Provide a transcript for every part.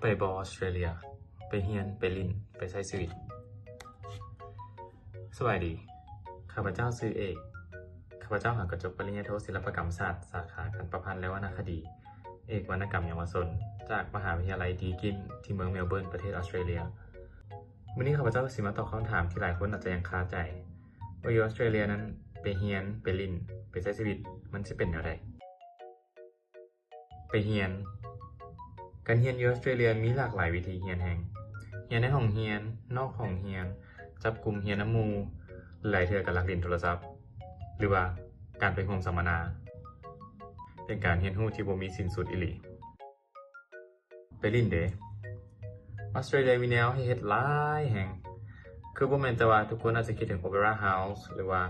ไปบอออสเตรเลียไปเฮียนไปลินไปใช้ชีวิตสวัสดีข้าพเจ้าชื่อเอกข้าพเจ้าหากระจบปริญญาโทศิลปกรรมศาสตร์สาขาการประพันธ์และวรรณคดีเอกวรรณกรรมเยาวชนจากมหาวิทยาลัยดีกินที่เมืองเมลเบิร์นประเทศออสเตรเลียวันนี้ข้าพเจ้าสิมาตอบคำถามที่หลายคนอาจจะยังคาใจว่าอยู่ออสเตรเลียนั้นไปเฮียนไปลินไปใช้ชีวิตมันจะเป็นอย่างไรไปเฮียนการเรียนอยู่ออสเตรเลียมีหลากหลายวิธีเรียนแห่งเรียนในห้องเรียนนอกห้องเรียนจับกลุ่มเรียนน้ำหมู่หลายเทื่อก็ลักเล่นโทรศัพท์หรือว่าการไปร่วมสัมมนาเป็นการเรียนรู้ที่บ่มีสิ้นสุดอีหลีไปลินเด้ออสเตรเลียมีแนวให้เฮ็ดหลายแห่งคือบ่แม่นแต่ว่าทุกคนอาจจะคิดถึง Opera House หรือว่า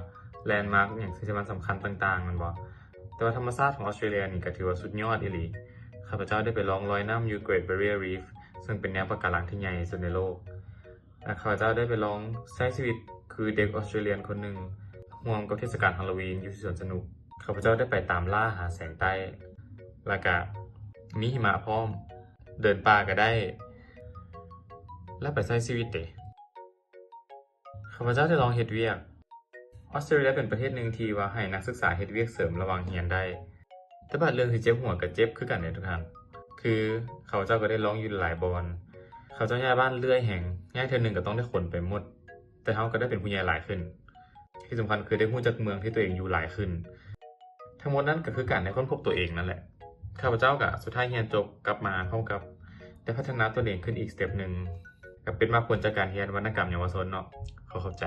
แลนด์มาร์คอย่างที่มันสำคัญต่างๆมันบ่แต่ว่าธรรมชาติของออสเตรเลียนี่ก็ถือว่าสุดยอดอีหลีข้าพเจ้าได้ไปลองลอยน้ำอยู่ Great Barrier Reef ซึ่งเป็นแนวปะการังที่ใหญ่ที่สุดในโลกและข้าพเจ้าได้ไปลองใช้ชีวิตคือเด็กออสเตรเลียนคนหนึ่งร่วมกับเทศกาลฮาโลวีนอยู่ที่สวนสนุกข้าพเจ้าได้ไปตามล่าหาแสงใต้แล้วก็มีหิมะพร้อมเดินป่าก็ได้และไปใช้ชีวิตเด้ข้าพเจ้าได้ลองเฮ็ดเวียกออสเตรเลียเป็นประเทศหนึ่งที่ว่าให้นักศึกษาเฮ็ดเวียกเสริมระหว่างเรียนได้แต่บาดเรื่องที่เจ็บหัวกับเจ็บคือกันเนี่ยทุกท่านคือเขาเจ้าก็ได้ร้องอยู่หลายบอนเขาเจ้าย้ายบ้านเรื่อยแห่งย้ายเทื่อนึงก็ต้องได้ขนไปหมดแต่เขาก็ได้เป็นผู้ใหญ่หลายขึ้นที่สำคัญคือได้รู้จักเมืองที่ตัวเองอยู่หลายขึ้นทั้งหมดนั้นก็คือการได้ค้นพบตัวเองนั่นแหละข้าพเจ้าก็สุดท้ายเรียนจบกลับมาพร้อมกับได้พัฒนาตัวเองขึ้นอีกสเต็ปนึงก็เป็นมาผลจากการเรียนวรรณกรรมเยาวชนเนาะขอเข้าใจ